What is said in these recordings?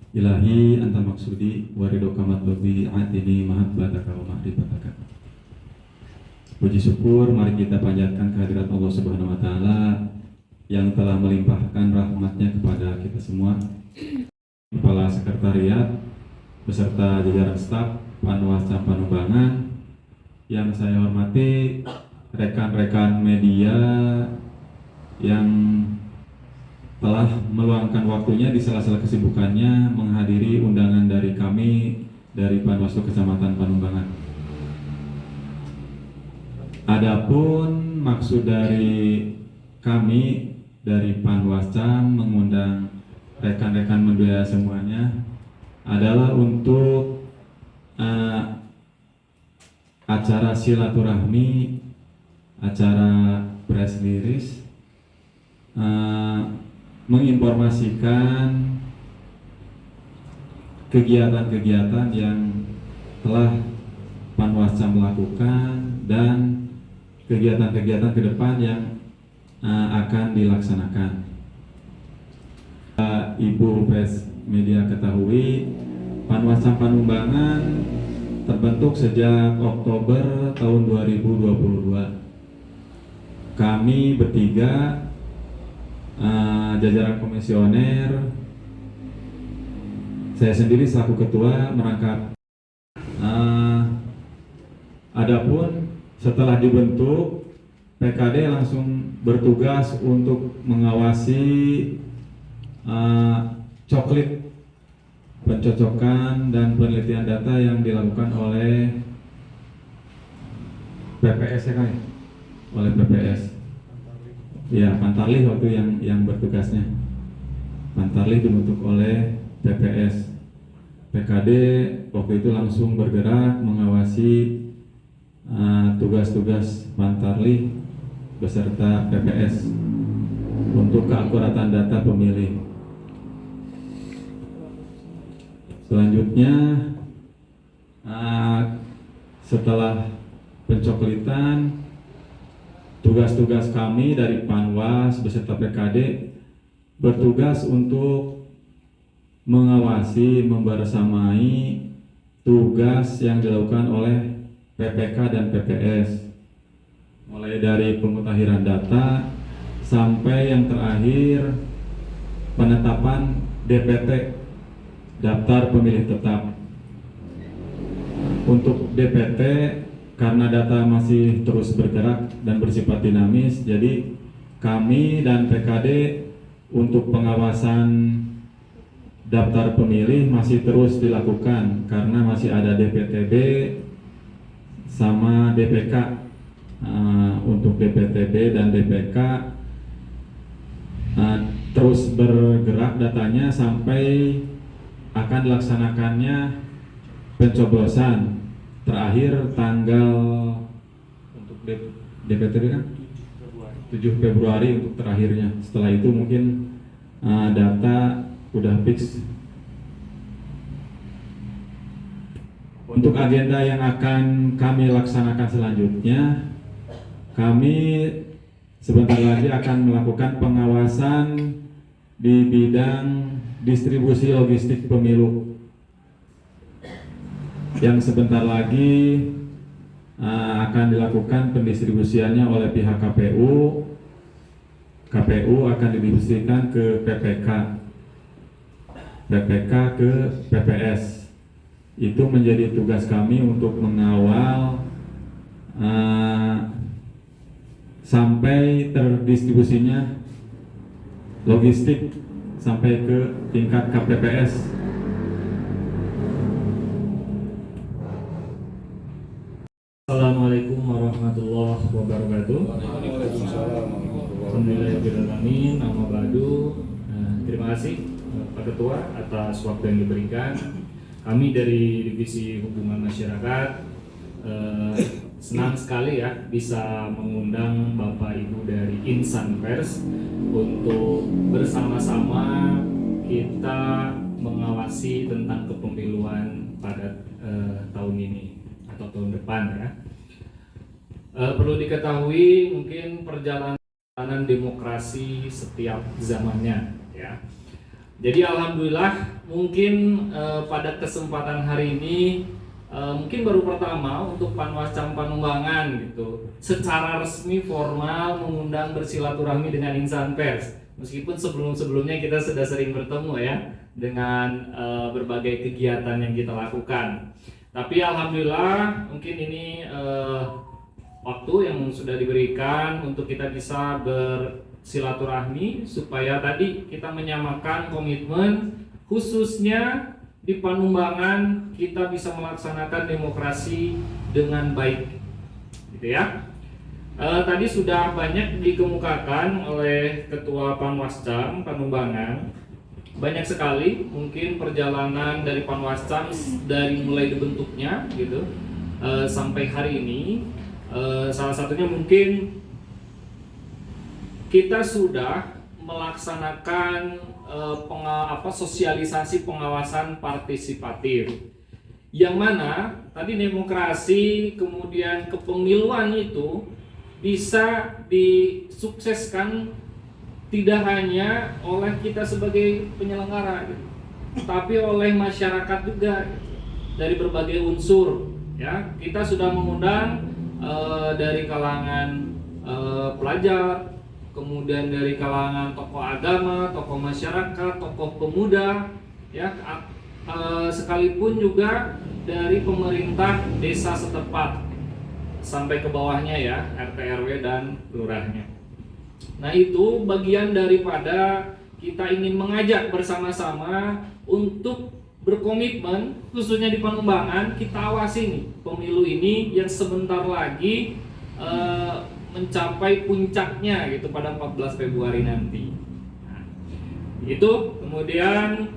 Ilahi anta maksudi waridoka matlubi atini mahabbataka wa ma'rifataka. Puji syukur mari kita panjatkan kehadirat Allah Subhanahu wa taala yang telah melimpahkan rahmatnya kepada kita semua. Kepala Sekretariat beserta jajaran staf Panwascam Panumbangan yang saya hormati, rekan-rekan media yang telah meluangkan waktunya di sela-sela kesibukannya menghadiri undangan dari kami dari Panwaslu Kecamatan Panumbangan. Adapun maksud dari kami dari Panwascam mengundang rekan-rekan media semuanya adalah untuk acara silaturahmi, acara press release, menginformasikan kegiatan-kegiatan yang telah Panwascam melakukan dan kegiatan-kegiatan ke depan yang akan dilaksanakan. Ibu press media ketahui, Panwascam Panumbangan terbentuk sejak Oktober tahun 2022. Kami bertiga, jajaran komisioner, saya sendiri selaku ketua merangkap. Adapun setelah dibentuk, PKD langsung bertugas untuk mengawasi coklit pencocokan dan penelitian data yang dilakukan oleh PPS ya kan? Oleh PPS. Ya, Pantarlih waktu yang bertugasnya. Pantarlih dibentuk oleh PPS. PKD waktu itu langsung bergerak mengawasi tugas-tugas Pantarlih beserta PPS untuk keakuratan data pemilih. Selanjutnya setelah pencoklitan, tugas-tugas kami dari Panwas beserta PKD bertugas untuk mengawasi, membersamai tugas yang dilakukan oleh PPK dan PPS, mulai dari pemutahiran data sampai yang terakhir penetapan DPT, daftar pemilih tetap. Untuk DPT, karena data masih terus bergerak dan bersifat dinamis, jadi kami dan PKD untuk pengawasan daftar pemilih masih terus dilakukan karena masih ada DPTB sama DPK. Untuk DPTB dan DPK terus bergerak datanya sampai akan dilaksanakannya pencoblosan terakhir tanggal untuk DPTB kan 7 Februari untuk terakhirnya. Setelah itu mungkin data udah fix. Untuk agenda yang akan kami laksanakan selanjutnya, kami sebentar lagi akan melakukan pengawasan di bidang distribusi logistik pemilu yang sebentar lagi akan dilakukan pendistribusiannya oleh pihak KPU. KPU akan didistribusikan ke PPK, PPK ke PPS. Itu menjadi tugas kami untuk mengawal sampai terdistribusinya logistik sampai ke tingkat KPPS. Assalamualaikum warahmatullahi wabarakatuh. Alhamdulillahirrahmanirrahim. Amma ba'du. Terima kasih Pak Ketua atas waktu yang diberikan. Kami dari Divisi Hubungan Masyarakat senang sekali ya bisa mengundang Bapak Ibu dari Insan Pers untuk bersama-sama kita mengawasi tentang kepemiluan pada tahun ini atau tahun depan ya. Perlu diketahui mungkin perjalanan demokrasi setiap zamannya ya. Jadi alhamdulillah mungkin pada kesempatan hari ini mungkin baru pertama untuk Panwascam Panumbangan gitu secara resmi formal mengundang bersilaturahmi dengan insan pers. Meskipun sebelum-sebelumnya kita sudah sering bertemu ya dengan berbagai kegiatan yang kita lakukan. Tapi alhamdulillah mungkin ini waktu yang sudah diberikan untuk kita bisa bersilaturahmi supaya tadi kita menyamakan komitmen khususnya di Panumbangan kita bisa melaksanakan demokrasi dengan baik, gitu ya. Tadi sudah banyak dikemukakan oleh Ketua Panwascam Panumbangan, banyak sekali mungkin perjalanan dari Panwascam dari mulai dibentuknya gitu sampai hari ini. Salah satunya mungkin kita sudah melaksanakan sosialisasi pengawasan partisipatif, yang mana tadi demokrasi kemudian kepemiluan itu bisa disukseskan tidak hanya oleh kita sebagai penyelenggara gitu, tapi oleh masyarakat juga gitu, dari berbagai unsur ya. Kita sudah mengundang dari kalangan pelajar, kemudian dari kalangan tokoh agama, tokoh masyarakat, tokoh pemuda, ya, sekalipun juga dari pemerintah desa setempat sampai ke bawahnya ya, RT RW dan lurahnya. Nah itu bagian daripada kita ingin mengajak bersama-sama untuk berkomitmen, khususnya di Panumbangan kita awasi nih pemilu ini yang sebentar lagi mencapai puncaknya gitu pada 14 Februari nanti. Nah, itu kemudian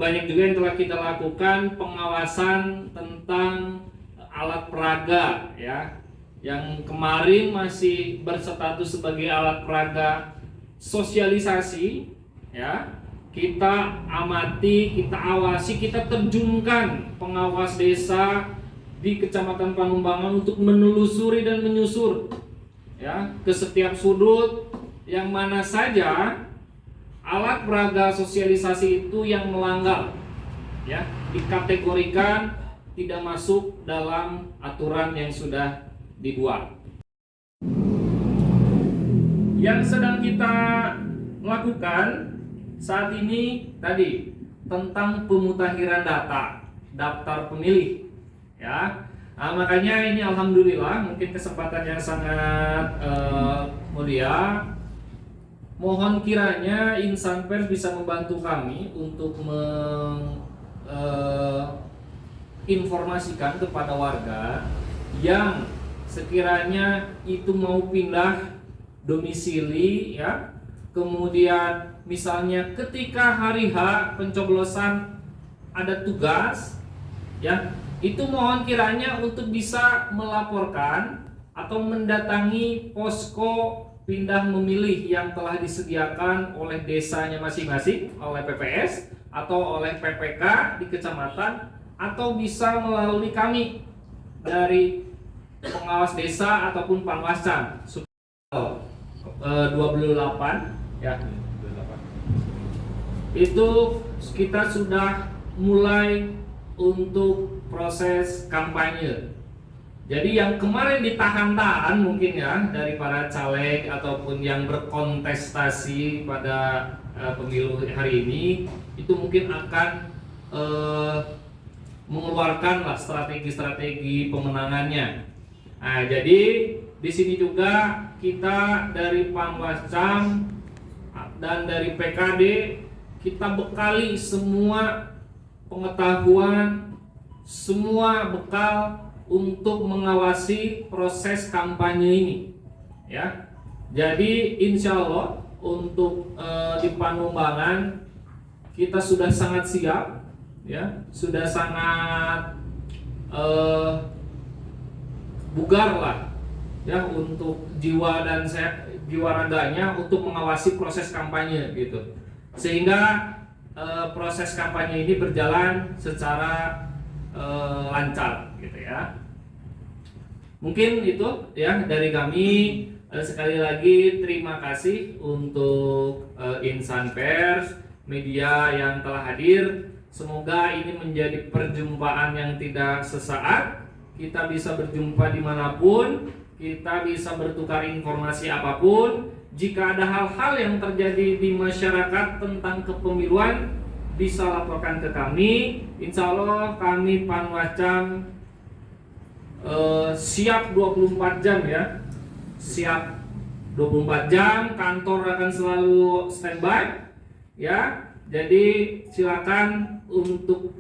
banyak juga yang telah kita lakukan pengawasan tentang alat peraga ya, yang kemarin masih berstatus sebagai alat peraga sosialisasi ya. Kita amati, kita awasi, kita terjunkan pengawas desa di Kecamatan Panumbangan untuk menelusuri dan menyusur ya ke setiap sudut yang mana saja alat peraga sosialisasi itu yang melanggar ya, dikategorikan tidak masuk dalam aturan yang sudah dibuat. Yang sedang kita lakukan saat ini tadi tentang pemutakhiran data daftar pemilih ya. Nah, makanya ini alhamdulillah mungkin kesempatan yang sangat mulia. Mohon kiranya insan pers bisa membantu kami untuk menginformasikan kepada warga yang sekiranya itu mau pindah domisili ya. Kemudian misalnya ketika hari H pencoblosan ada tugas ya, itu mohon kiranya untuk bisa melaporkan atau mendatangi posko pindah memilih yang telah disediakan oleh desanya masing-masing, oleh PPS atau oleh PPK di kecamatan, atau bisa melalui kami dari pengawas desa ataupun Panwascam 28 ya. Itu kita sudah mulai untuk proses kampanye. Jadi yang kemarin ditahan-tahan mungkin ya dari para caleg ataupun yang berkontestasi pada pemilu hari ini, itu mungkin akan mengeluarkan lah strategi-strategi pemenangannya. Nah, jadi di sini juga kita dari Panwascam dan dari PKD kita bekali semua pengetahuan, semua bekal untuk mengawasi proses kampanye ini ya. Jadi insya Allah untuk di Panumbangan kita sudah sangat siap ya, sudah sangat bugar lah ya untuk jiwa dan jiwa raganya untuk mengawasi proses kampanye gitu, sehingga proses kampanye ini berjalan secara lancar gitu ya. Mungkin itu ya dari kami. Sekali lagi terima kasih untuk insan pers media yang telah hadir. Semoga ini menjadi perjumpaan yang tidak sesaat. Kita bisa berjumpa dimanapun, kita bisa bertukar informasi apapun. Jika ada hal-hal yang terjadi di masyarakat tentang kepemiluan, bisa laporkan ke kami. Insya Allah kami Panwascam siap 24 jam ya. Siap 24 jam, kantor akan selalu standby ya. Jadi silakan untuk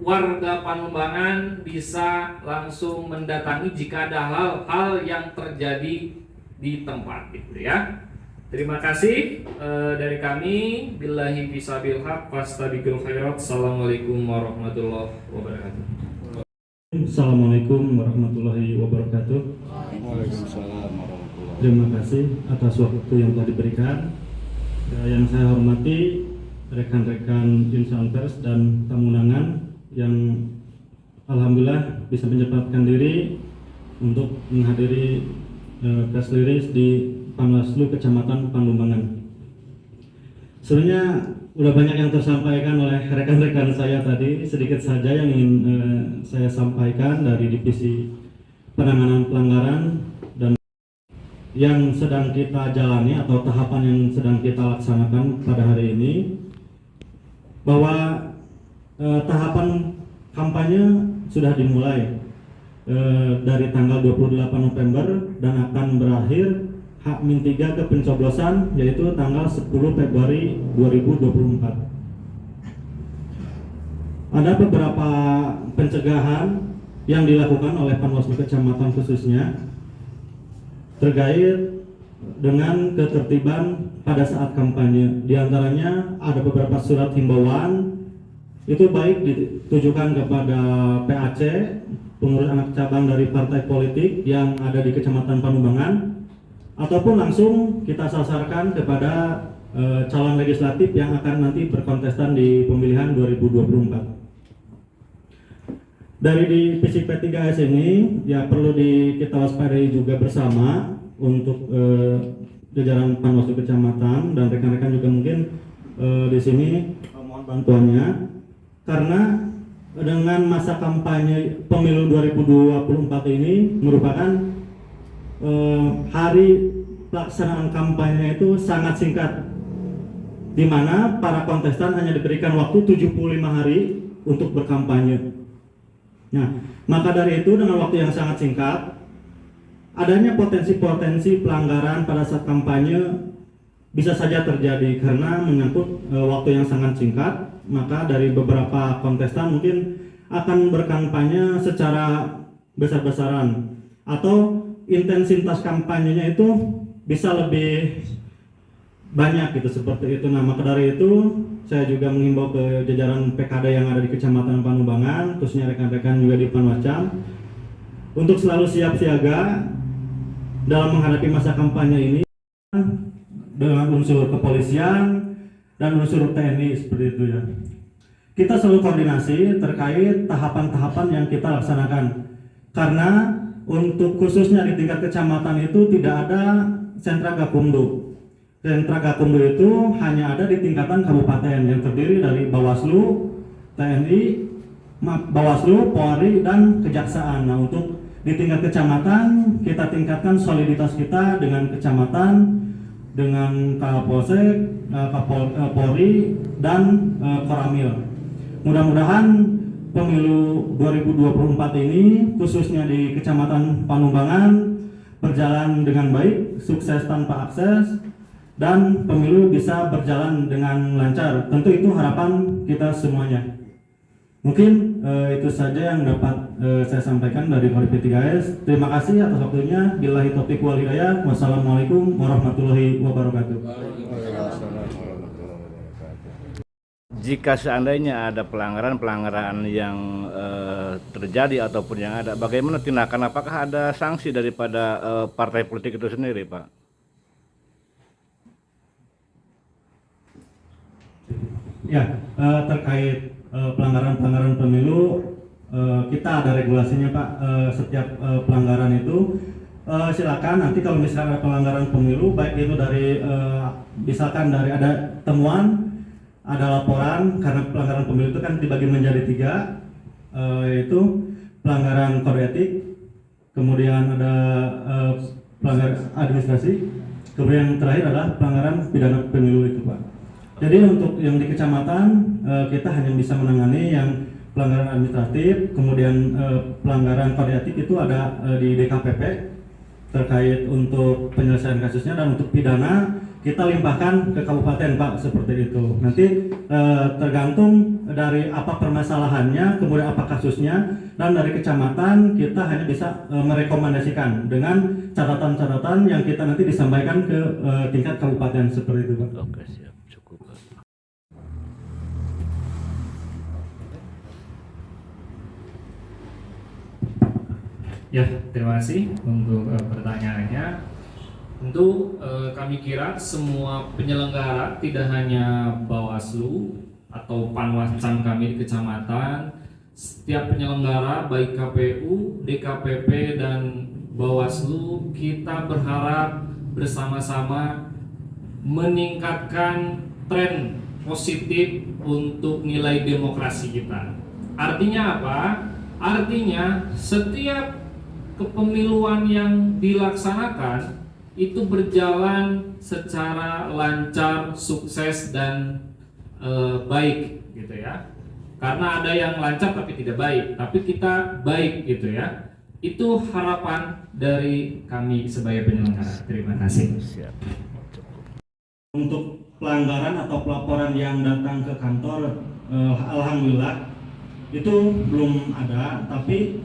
warga Panumbangan bisa langsung mendatangi jika ada hal-hal yang terjadi di tempat itu ya. Terima kasih dari kami. Billahi fisabil haq fastabiqul khairat. Assalamualaikum warahmatullahi wabarakatuh. Assalamualaikum warahmatullahi wabarakatuh. Waalaikumsalam warahmatullahi wabarakatuh. Terima kasih atas waktu yang telah diberikan. Yang saya hormati rekan-rekan insan pers dan tamu undangan yang alhamdulillah bisa menyempatkan diri untuk menghadiri press release di Panwaslu Kecamatan Panumbangan. Sebenarnya udah banyak yang tersampaikan oleh rekan-rekan saya tadi, sedikit saja yang ingin saya sampaikan dari divisi penanganan pelanggaran dan yang sedang kita jalani atau tahapan yang sedang kita laksanakan pada hari ini, bahwa tahapan kampanye sudah dimulai dari tanggal 28 November dan akan berakhir H-3 ke pencoblosan yaitu tanggal 10 Februari 2024. Ada beberapa pencegahan yang dilakukan oleh Panwaslu Kecamatan khususnya terkait dengan ketertiban pada saat kampanye. Di antaranya ada beberapa surat himbauan, itu baik ditujukan kepada PAC, pengurus anak cabang dari partai politik yang ada di Kecamatan Panumbangan, ataupun langsung kita sasarkan kepada calon legislatif yang akan nanti berkontestan di pemilihan 2024. Dari divisi P3S ini ya perlu kita waspadai juga bersama untuk jajaran Panwaslu Kecamatan dan rekan-rekan juga mungkin di sini mohon bantuannya, karena dengan masa kampanye pemilu 2024 ini merupakan hari pelaksanaan kampanye itu sangat singkat, di mana para kontestan hanya diberikan waktu 75 hari untuk berkampanye. Nah, maka dari itu dengan waktu yang sangat singkat, adanya potensi-potensi pelanggaran pada saat kampanye bisa saja terjadi karena menyangkut waktu yang sangat singkat. Maka dari beberapa kontestan mungkin akan berkampanye secara besar-besaran atau intensitas kampanyenya itu bisa lebih banyak gitu, seperti itu. Nah, maka dari itu saya juga mengimbau ke jajaran PKD yang ada di Kecamatan Panumbangan, khususnya rekan-rekan juga di Panwascam, untuk selalu siap siaga dalam menghadapi masa kampanye ini dengan unsur kepolisian dan unsur TNI seperti itu ya. Kita selalu koordinasi terkait tahapan-tahapan yang kita laksanakan, karena untuk khususnya di tingkat kecamatan itu tidak ada sentra gakumdu. Sentra gakumdu itu hanya ada di tingkatan kabupaten yang terdiri dari Bawaslu, TNI, Bawaslu, Polri, dan Kejaksaan. Nah, untuk di tingkat kecamatan kita tingkatkan soliditas kita dengan kecamatan, dengan Kapolsek, Polri, dan Koramil. Mudah-mudahan pemilu 2024 ini khususnya di Kecamatan Panumbangan berjalan dengan baik, sukses tanpa akses, dan pemilu bisa berjalan dengan lancar. Tentu itu harapan kita semuanya. Mungkin itu saja yang dapat saya sampaikan dari P3S. Terima kasih atas waktunya. Billahi taufiq wal hidayah. Wassalamualaikum warahmatullahi wabarakatuh. Jika seandainya ada pelanggaran yang terjadi ataupun yang ada, bagaimana tindakan? Apakah ada sanksi daripada partai politik itu sendiri, Pak? Ya, terkait pelanggaran pemilu, kita ada regulasinya Pak. Setiap pelanggaran itu silakan nanti kalau misalkan ada pelanggaran pemilu, baik itu dari misalkan dari ada temuan ada laporan karena pelanggaran pemilu itu kan dibagi menjadi 3, yaitu pelanggaran kode etik, kemudian ada pelanggaran administrasi, kemudian yang terakhir adalah pelanggaran pidana pemilu itu, Pak. Jadi untuk yang di kecamatan kita hanya bisa menangani yang pelanggaran administratif, kemudian pelanggaran kode etik itu ada di DKPP terkait untuk penyelesaian kasusnya, dan untuk pidana kita limpahkan ke kabupaten, Pak, seperti itu. Nanti tergantung dari apa permasalahannya, kemudian apa kasusnya, dan dari kecamatan kita hanya bisa merekomendasikan dengan catatan-catatan yang kita nanti disampaikan ke tingkat kabupaten seperti itu, Pak. Oke, siap, cukup. Ya, terima kasih untuk pertanyaannya. Tentu kami kira semua penyelenggara, tidak hanya Bawaslu atau Panwascam kami di kecamatan, setiap penyelenggara baik KPU, DKPP dan Bawaslu, kita berharap bersama-sama meningkatkan tren positif untuk nilai demokrasi kita. Artinya apa? Artinya setiap kepemiluan yang dilaksanakan itu berjalan secara lancar, sukses dan baik gitu ya. Karena ada yang lancar tapi tidak baik, tapi kita baik gitu ya. Itu harapan dari kami sebagai penyelenggara. Terima kasih. Siap. Untuk pelanggaran atau pelaporan yang datang ke kantor, alhamdulillah itu belum ada, tapi